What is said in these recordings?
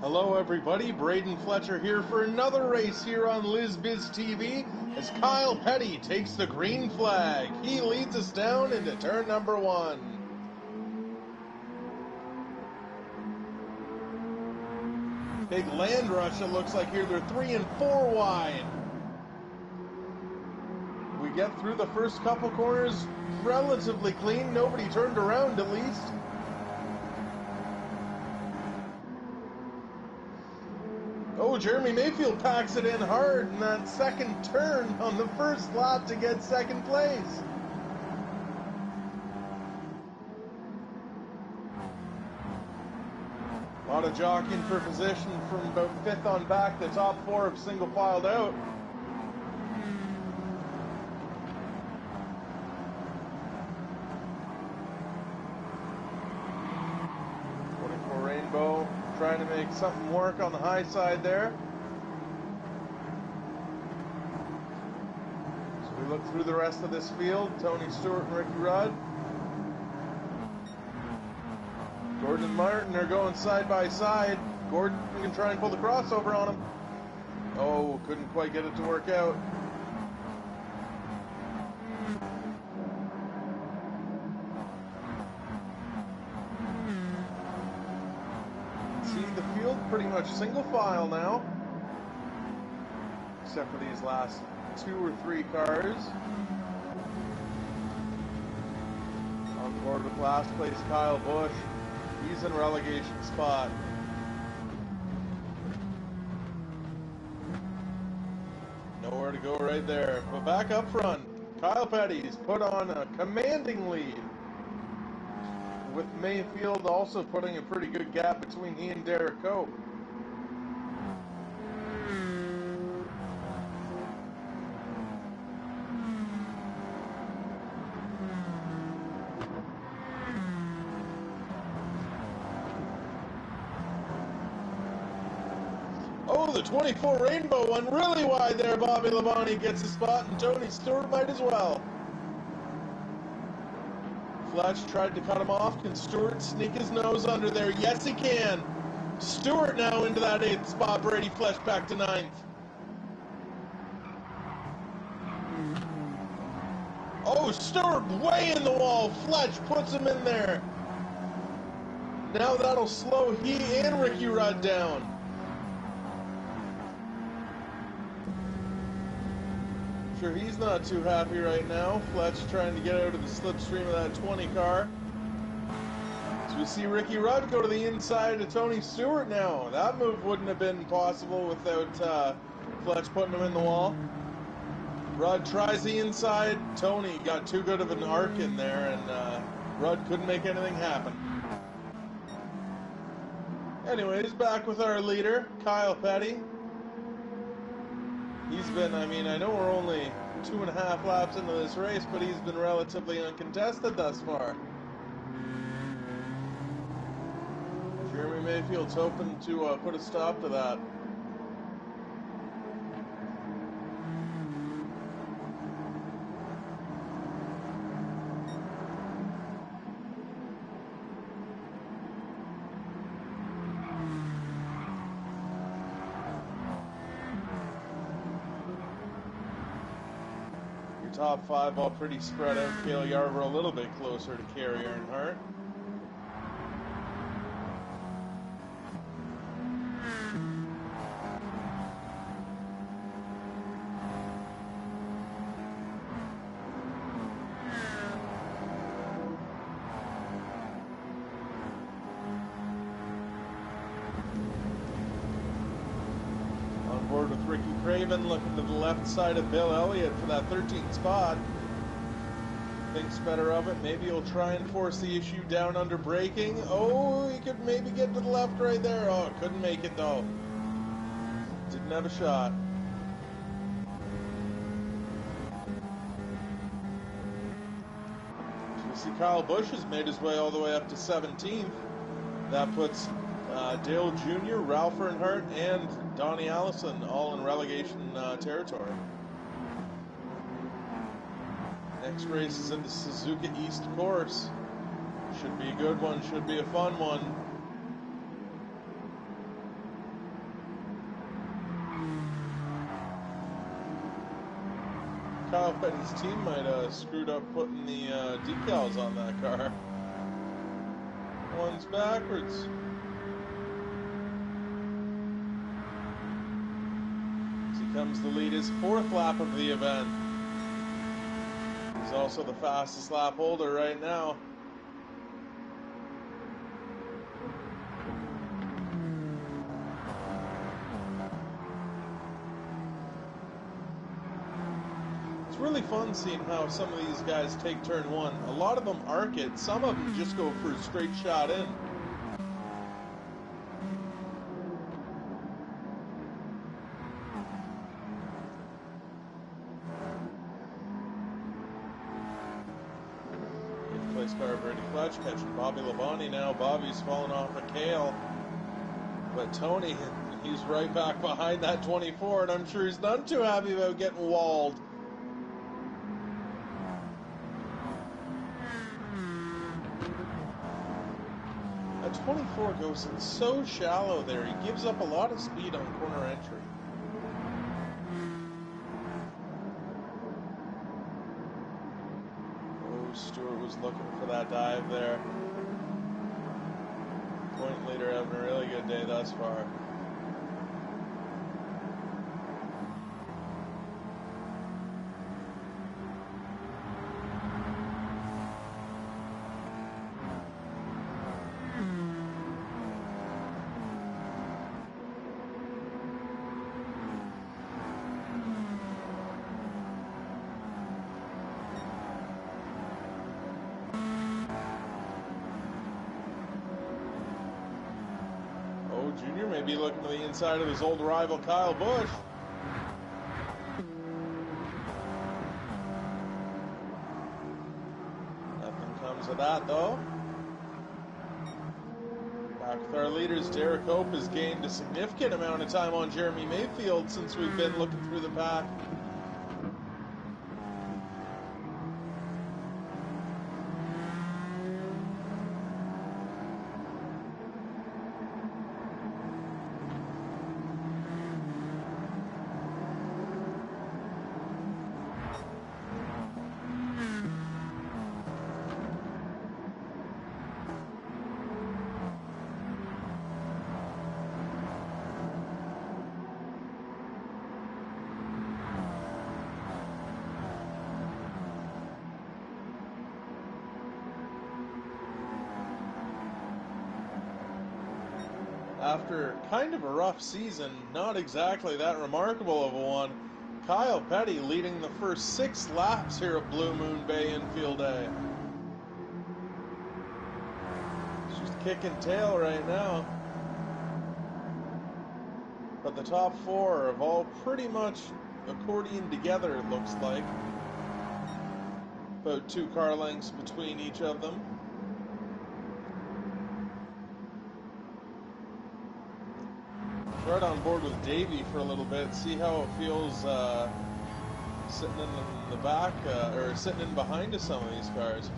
Hello everybody, Braden Fletcher here for another race here on LizBiz TV as Kyle Petty takes the green flag. He leads us down into turn number 1. Big land rush it looks like here. They're 3 and 4 wide. We get through the first couple corners relatively clean. Nobody turned around at least. Oh, Jeremy Mayfield packs it in hard in that second turn on the first lap to get second place. A lot of jockeying for position from about 5th on back. The top 4 have single filed out. Rainbow trying to make something work on the high side there. So we look through the rest of this field. Tony Stewart and Ricky Rudd. Gordon and Martin are going side by side. Gordon can try and pull the crossover on him. Oh, couldn't quite get it to work out. The field pretty much single file now, except for these last 2 or 3 cars. On board with last place Kyle Busch. He's in relegation spot. Nowhere to go right there. But back up front, Kyle Petty's put on a commanding lead, with Mayfield also putting a pretty good gap between he and Derek Cope. Oh, the 24 Rainbow one really wide there. Bobby Labonte gets a spot, and Tony Stewart might as well. Fletch tried to cut him off. Can Stewart sneak his nose under there? Yes, he can. Stewart now into that 8th spot. Brady Fletch back to 9th. Oh, Stewart way in the wall. Fletch puts him in there. Now that'll slow he and Ricky Rudd down. Sure, he's not too happy right now. Fletch trying to get out of the slipstream of that 20 car. So we see Ricky Rudd go to the inside of Tony Stewart now. That move wouldn't have been possible without Fletch putting him in the wall. Rudd tries the inside. Tony got too good of an arc in there, and Rudd couldn't make anything happen. Anyways, back with our leader, Kyle Petty. He's been, I know we're only 2.5 laps into this race, but he's been relatively uncontested thus far. Jeremy Mayfield's hoping to put a stop to that. Top 5 all pretty spread out. Cale Yarver a little bit closer to Kerry Earnhardt. On board with Ricky Craven, looking to the left side of Bill Elliott for that 13th spot. Thinks better of it. Maybe he'll try and force the issue down under braking. Oh, he could maybe get to the left right there. Oh, couldn't make it though. Didn't have a shot. So we see Kyle Busch has made his way all the way up to 17th. That puts Dale Jr., Ralph Earnhardt, and Donnie Allison all in relegation territory. Next race is in the Suzuka East course. Should be a good one, should be a fun one. Petty's team might have screwed up putting the decals on that car. One's backwards. As he comes to lead his 4th lap of the event. He's also the fastest lap holder right now. It's really fun seeing how some of these guys take turn 1. A lot of them arc it, some of them just go for a straight shot in. Car Brady Clutch catching Bobby Labonte now. Bobby's falling off a Kale. But Tony, he's right back behind that 24, and I'm sure he's none too happy about getting walled. That 24 goes in so shallow there. He gives up a lot of speed on corner entry. Stewart was looking for that dive there. Point leader having a really good day thus far. Junior may be looking to the inside of his old rival Kyle Busch. Nothing comes of that though. Back with our leaders, Derek Hope has gained a significant amount of time on Jeremy Mayfield since we've been looking through the pack. After kind of a rough season, not exactly that remarkable of a one, Kyle Petty leading the first 6 laps here at Blue Moon Bay Infield Day. She's kicking tail right now. But the top 4 have all pretty much accordion together, it looks like. About 2 car lengths between each of them. Right on board with Davey for a little bit, see how it feels sitting in the back, or sitting in behind of some of these cars.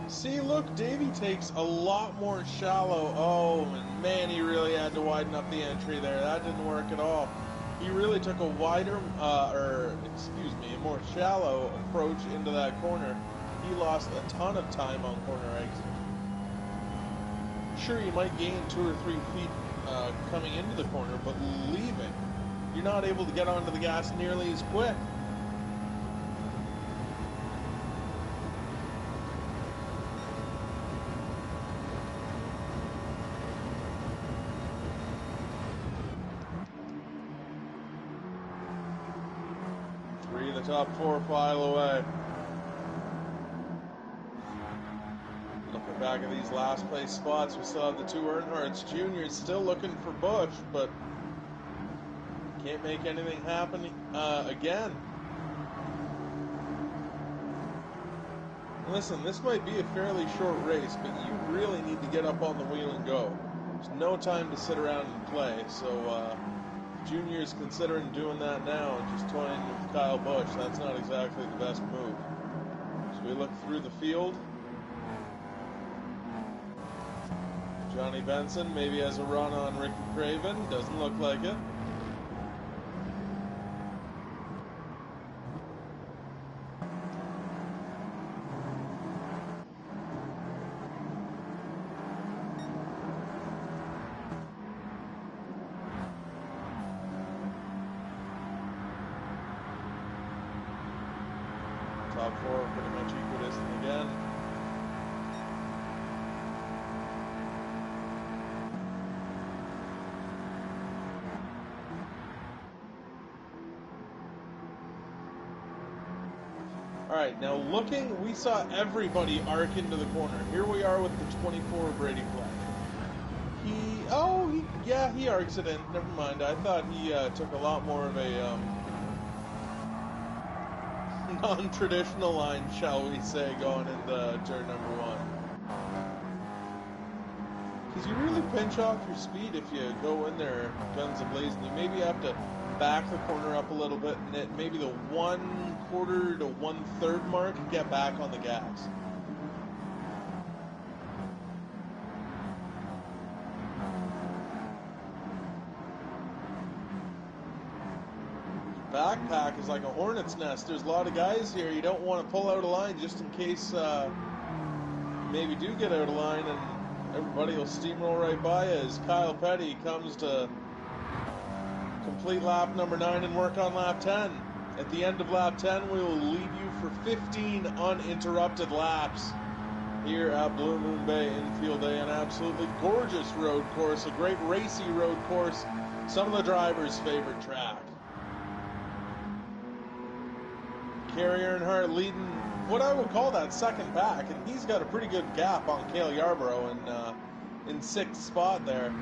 See, look, Davey takes a lot more shallow. Oh, and man, he really had to widen up the entry there. That didn't work at all. He really took a wider, a more shallow approach into that corner. He lost a ton of time on corner exit. Sure, you might gain 2 or 3 feet coming into the corner, but leaving, you're not able to get onto the gas nearly as quick. The top 4 file away. Looking back at these last place spots, we still have the 2 Earnhardts. Juniors still looking for Busch, but can't make anything happen again. Listen, this might be a fairly short race, but you really need to get up on the wheel and go. There's no time to sit around and play, so Junior's considering doing that now and just toying with Kyle Busch. That's not exactly the best move. So we look through the field. Johnny Benson maybe has a run on Ricky Craven. Doesn't look like it. Top four pretty much equidistant again. Alright, now looking, we saw everybody arc into the corner. Here we are with the 24 Brady flag. He arcs it in. Never mind. I thought he took a lot more of a non-traditional line, shall we say, going into turn number one. Because you really pinch off your speed if you go in there guns a-blazing. You maybe have to back the corner up a little bit, and at maybe the 1/4 to 1/3 mark, get back on the gas. Backpack is like a hornet's nest. There's a lot of guys here. You don't want to pull out a line just in case maybe do get out of line, and everybody will steamroll right by you as Kyle Petty comes to complete lap number 9 and work on lap 10. At the end of lap 10, we will leave you for 15 uninterrupted laps here at Blue Moon Bay Infield Day, an absolutely gorgeous road course, a great racy road course, some of the drivers' favorite track. Kerry Earnhardt leading what I would call that second pack, and he's got a pretty good gap on Cale Yarborough in 6th spot there.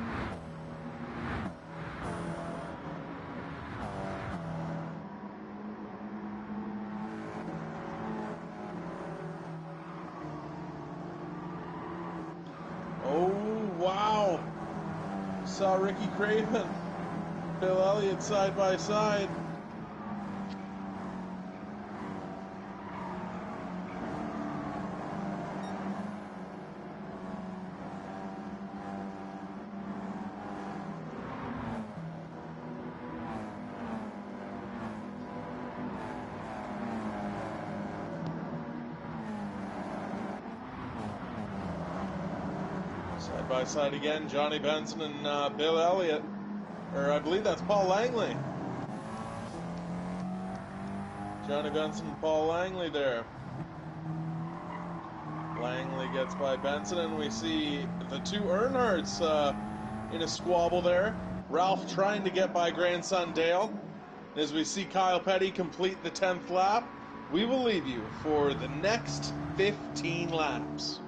Oh, wow. Saw Ricky Craven, Bill Elliott side by side. Side by side again, Johnny Benson and Bill Elliott. Or I believe that's Paul Langley. Johnny Benson and Paul Langley there. Langley gets by Benson, and we see the two Earnhardts in a squabble there. Ralph trying to get by grandson Dale. As we see Kyle Petty complete the 10th lap, we will leave you for the next 15 laps.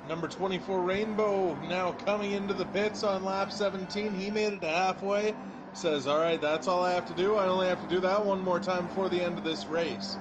Number 24, Rainbow, now coming into the pits on lap 17. He made it to halfway. Says, all right, that's all I have to do. I only have to do that one more time before the end of this race.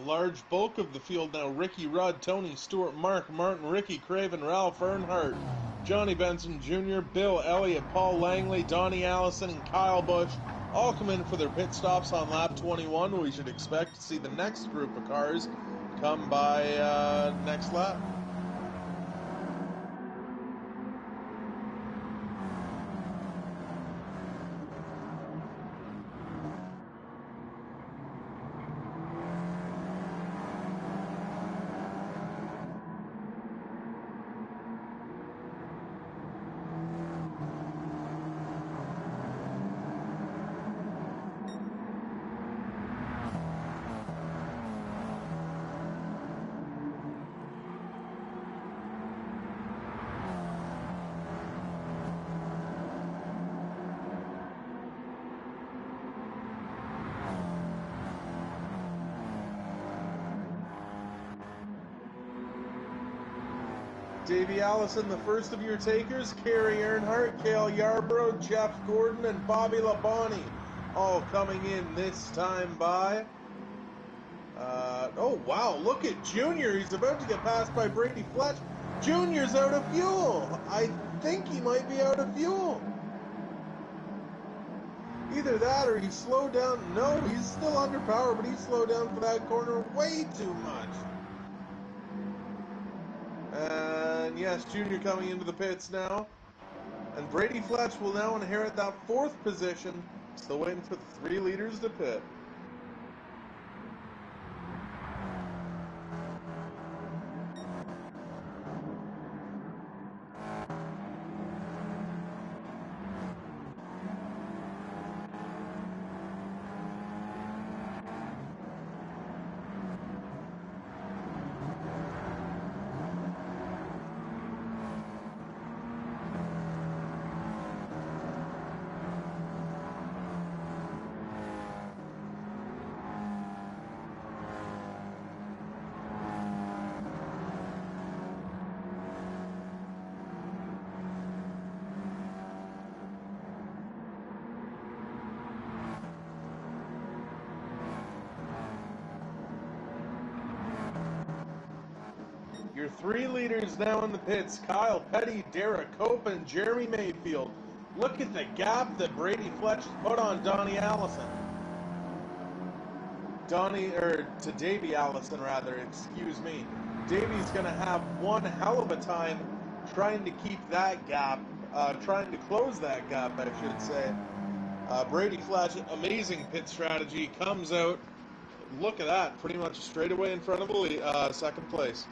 large bulk of the field now. Ricky Rudd, Tony Stewart, Mark Martin, Ricky Craven, Ralph Earnhardt, Johnny Benson Jr., Bill Elliott, Paul Langley, Donnie Allison, and Kyle Busch all come in for their pit stops on lap 21. We should expect to see the next group of cars come by next lap. Davey Allison, the first of your takers, Kerry Earnhardt, Cale Yarborough, Jeff Gordon, and Bobby Labonte, all coming in this time by. Oh, wow, look at Junior. He's about to get passed by Brady Fletch. Junior's out of fuel. I think he might be out of fuel. Either that or he slowed down. No, he's still under power, but he slowed down for that corner way too much. And yes, Junior coming into the pits now. And Brady Fletch will now inherit that fourth position. Still waiting for the 3 leaders to pit. Your 3 leaders now in the pits: Kyle Petty, Derek Cope, and Jeremy Mayfield. Look at the gap that Brady Fletch put on Donnie Allison. To Davey Allison, rather, excuse me. Davey's going to have one hell of a time trying to keep that gap, trying to close that gap, I should say. Brady Fletch, amazing pit strategy, comes out, look at that, pretty much straight away in front of second place.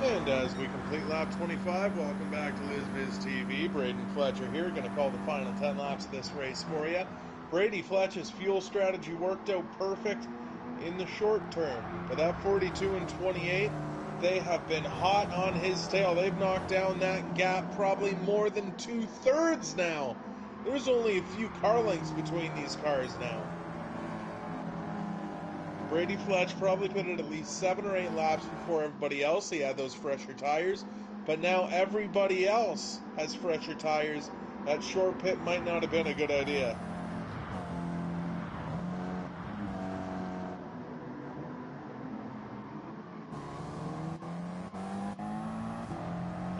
And as we complete lap 25, welcome back to LizViz TV. Braden Fletcher here, going to call the final 10 laps of this race for you. Brady Fletcher's fuel strategy worked out perfect in the short term. But that 42 and 28, they have been hot on his tail. They've knocked down that gap probably more than 2/3 now. There's only a few car lengths between these cars now. Brady Fletch probably put it at least 7 or 8 laps before everybody else. He had those fresher tires, but now everybody else has fresher tires. That short pit might not have been a good idea.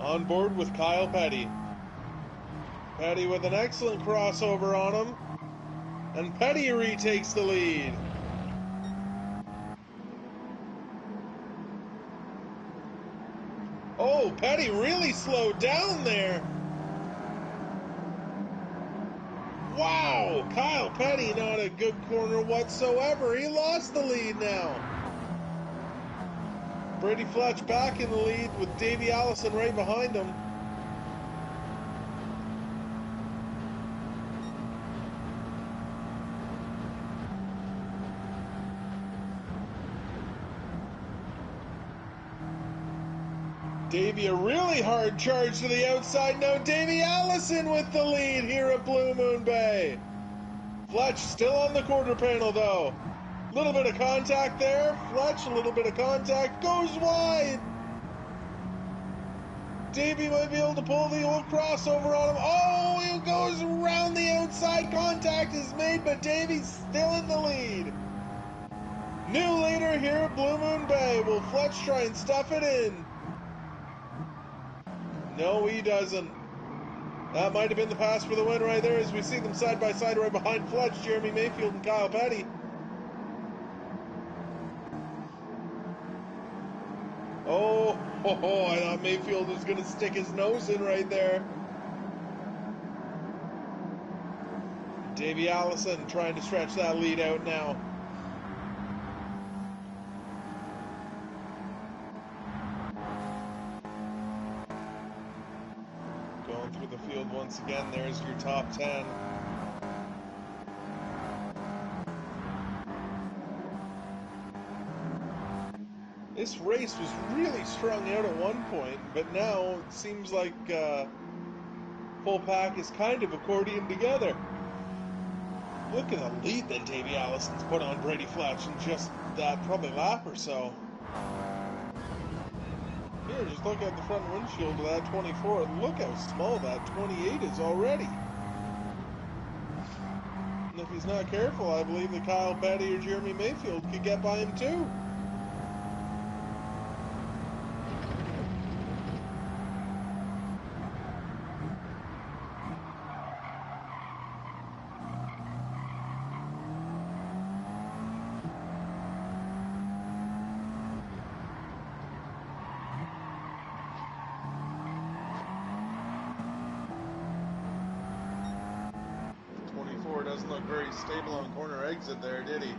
On board with Kyle Petty. Petty with an excellent crossover on him, and Petty retakes the lead. Oh, Petty really slowed down there. Wow, Kyle Petty not a good corner whatsoever. He lost the lead now. Brady Fletch back in the lead with Davey Allison right behind him. Davey, a really hard charge to the outside. Now Davey Allison with the lead here at Blue Moon Bay. Fletch still on the quarter panel though. A little bit of contact there. Fletch, a little bit of contact. Goes wide. Davey might be able to pull the old crossover on him. Oh, he goes around the outside. Contact is made, but Davey's still in the lead. New leader here at Blue Moon Bay. Will Fletch try and stuff it in? No, he doesn't. That might have been the pass for the win right there as we see them side by side right behind Fletch, Jeremy Mayfield and Kyle Petty. Oh, I thought Mayfield was going to stick his nose in right there. Davey Allison trying to stretch that lead out now. Going through the field once again, there's your top 10. This race was really strung out at one point, but now it seems like full pack is kind of accordion together. Look at the lead that Davey Allison's put on Brady Fletch in just that probably lap or so. Here, just look at the front windshield of that 24. Look how small that 28 is already. And if he's not careful, I believe that Kyle Petty or Jeremy Mayfield could get by him too. Doesn't look very stable on corner exit there, did he?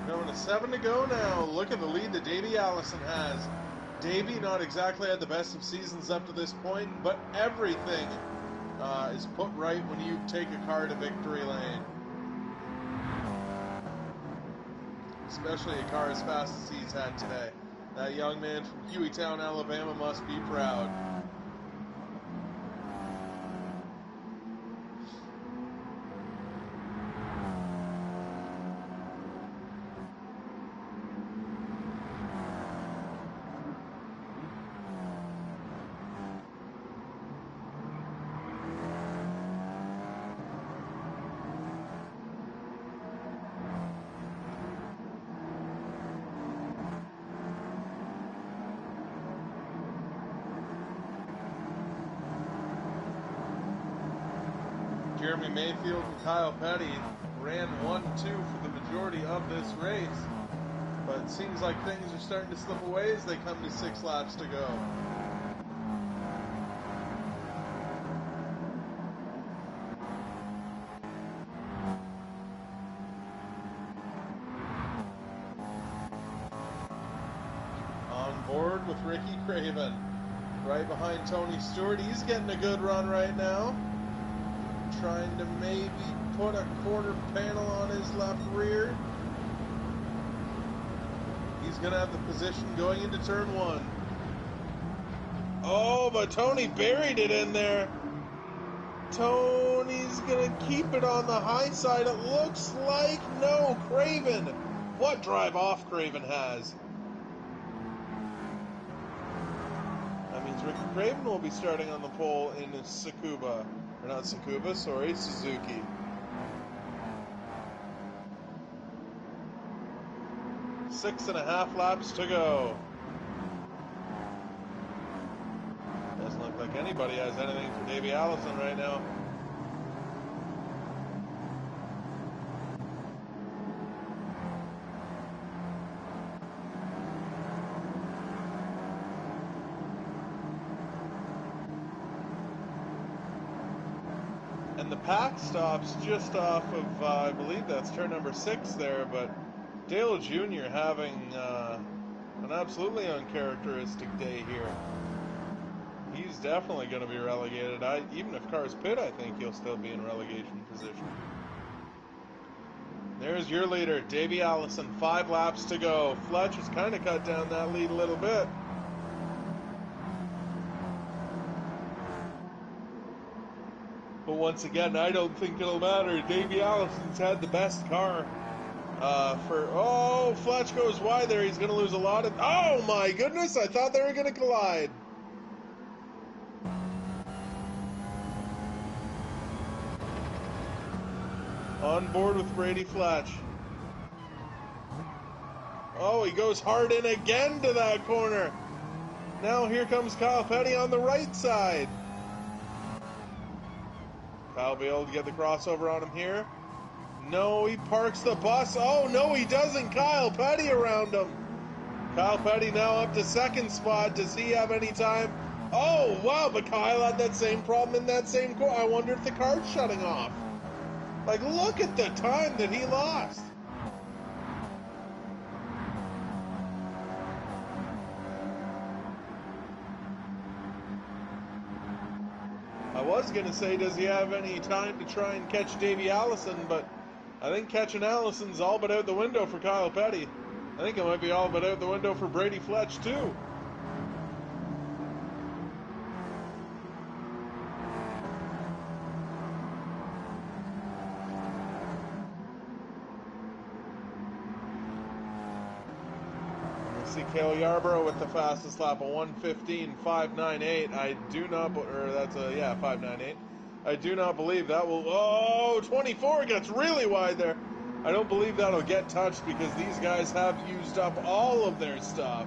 Going to 7 to go now. Look at the lead that Davey Allison has. Davey not exactly had the best of seasons up to this point, but everything is put right when you take a car to victory lane. Especially a car as fast as he's had today. That young man from Hueytown, Alabama must be proud. Jeremy Mayfield and Kyle Petty ran 1-2 for the majority of this race. But it seems like things are starting to slip away as they come to 6 laps to go. On board with Ricky Craven. Right behind Tony Stewart. He's getting a good run right now. Trying to maybe put a quarter panel on his left rear. He's going to have the position going into turn 1. Oh, but Tony buried it in there. Tony's going to keep it on the high side. It looks like no. Craven. What drive off Craven has. That means Ricky Craven will be starting on the pole in Tsukuba. Or not Tsukuba, sorry, Suzuki. Six and a half laps to go. Doesn't look like anybody has anything for Davey Allison right now. And the pack stops just off of, I believe that's turn number 6 there, but Dale Jr. having an absolutely uncharacteristic day here. He's definitely going to be relegated. Even if cars pit, I think he'll still be in relegation position. There's your leader, Davey Allison. 5 laps to go. Fletch has kind of cut down that lead a little bit. But once again, I don't think it'll matter. Davey Allison's had the best car. Oh, Fletch goes wide there. He's going to lose a lot of... Oh, my goodness. I thought they were going to collide. On board with Brady Fletch. Oh, he goes hard in again to that corner. Now here comes Kyle Petty on the right side. Kyle will be able to get the crossover on him here. No, he parks the bus. Oh, no, he doesn't. Kyle Petty around him. Kyle Petty now up to second spot. Does he have any time? Oh, wow, but Kyle had that same problem in that same corner. I wonder if the car's shutting off. Like, look at the time that he lost. I was going to say, does he have any time to try and catch Davey Allison, but I think catching Allison's all but out the window for Kyle Petty. I think it might be all but out the window for Brady Fletch, too. See Cale Yarborough with the fastest lap, a 1:15.598. I do not, or that's a, yeah, 598. I do not believe that will, oh, 24 gets really wide there. I don't believe that'll get touched because these guys have used up all of their stuff.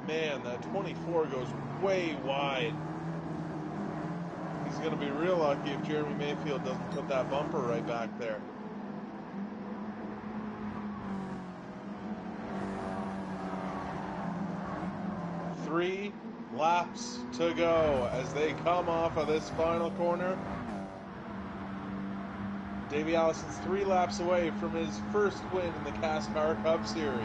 Man, that 24 goes way wide. He's going to be real lucky if Jeremy Mayfield doesn't put that bumper right back there. Three laps to go as they come off of this final corner. Davey Allison's 3 laps away from his first win in the CASCAR Cup Series.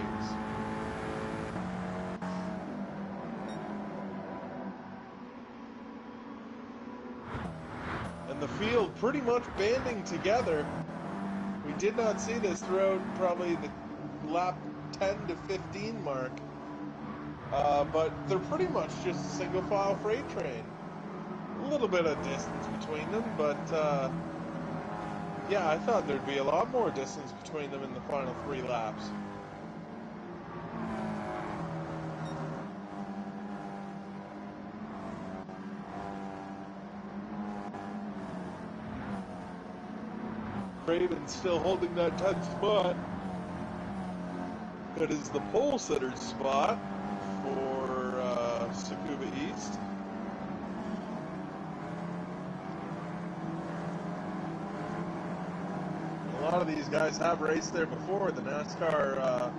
And the field pretty much banding together. We did not see this throughout probably the lap 10 to 15 mark. But they're pretty much just a single file freight train. A little bit of distance between them, but yeah, I thought there'd be a lot more distance between them in the final 3 laps. Craven's still holding that 10th spot. It is the pole sitter spot for Tsukuba East. A lot of these guys have raced there before. The NASCAR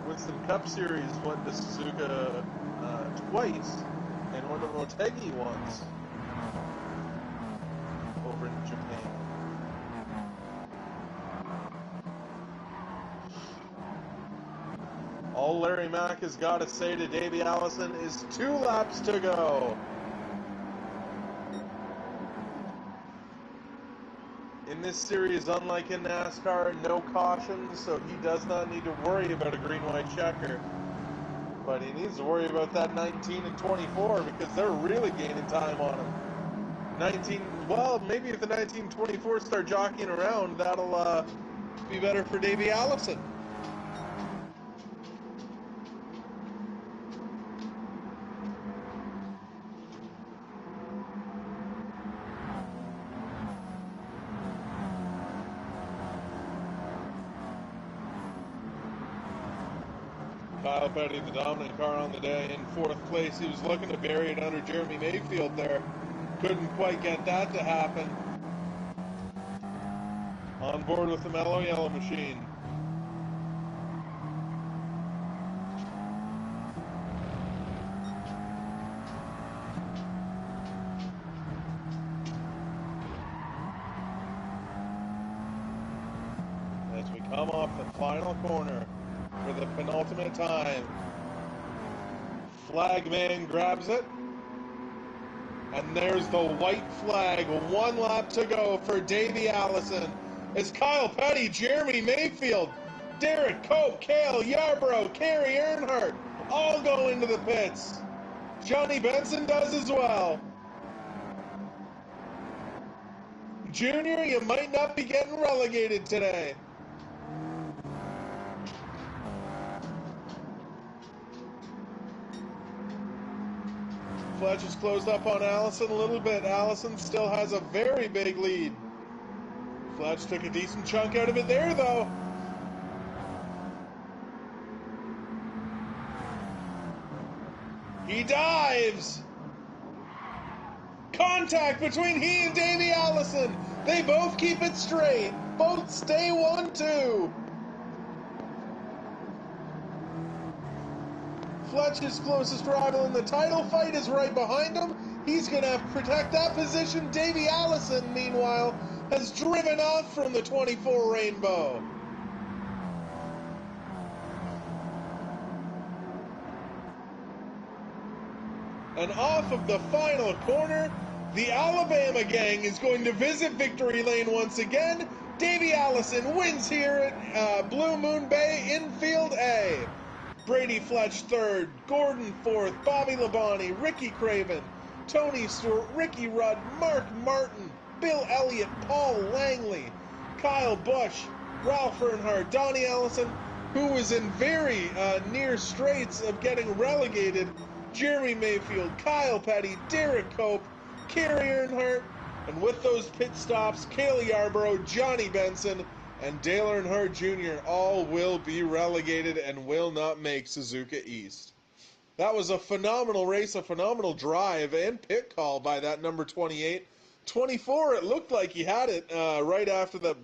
Winston Cup Series went to Suzuka twice, and went to Motegi once over in Japan. All Larry Mack has got to say to Davey Allison is 2 laps to go. In this series, unlike in NASCAR, no cautions, so he does not need to worry about a green-white checker. But he needs to worry about that 19 and 24 because they're really gaining time on him. 19, well, maybe if the 19 and 24 start jockeying around, that'll be better for Davey Allison. Kyle Petty, the dominant car on the day, in 4th place. He was looking to bury it under Jeremy Mayfield there. Couldn't quite get that to happen. On board with the Mellow Yellow machine. As we come off the final corner for the penultimate time. Flagman grabs it. And there's the white flag. 1 lap to go for Davey Allison. It's Kyle Petty, Jeremy Mayfield, Derek Cope, Cale Yarbrough, Kerry Earnhardt all go into the pits. Johnny Benson does as well. Junior, you might not be getting relegated today. Fletch has closed up on Allison a little bit. Allison still has a very big lead. Fletch took a decent chunk out of it there, though. He dives. Contact between he and Davey Allison. They both keep it straight. Both stay 1-2. Fletch's closest rival in the title fight is right behind him. He's going to have to protect that position. Davey Allison, meanwhile, has driven off from the 24 Rainbow. And off of the final corner, the Alabama gang is going to visit victory lane once again. Davey Allison wins here at Blue Moon Bay Infield A. Brady Fletch 3rd, Gordon 4th, Bobby Labonte, Ricky Craven, Tony Stewart, Ricky Rudd, Mark Martin, Bill Elliott, Paul Langley, Kyle Busch, Ralph Earnhardt, Donnie Ellison, who was in very near straits of getting relegated, Jeremy Mayfield, Kyle Petty, Derek Cope, Kerry Earnhardt, and with those pit stops, Cale Yarbrough, Johnny Benson, and Dale Earnhardt Jr. all will be relegated and will not make Suzuka East. That was a phenomenal race, a phenomenal drive and pit call by that number 28. 24, it looked like he had it right after the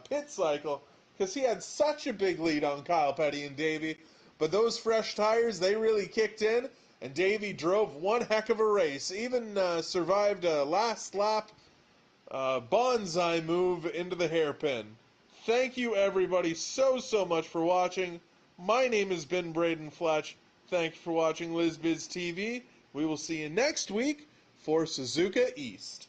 pit cycle because he had such a big lead on Kyle Petty and Davey. But those fresh tires, they really kicked in, and Davey drove one heck of a race. Even survived a last lap bonsai move into the hairpin. Thank you, everybody, so much for watching. My name has been Braden Fletch. Thank you for watching LizBiz TV. We will see you next week for Suzuka East.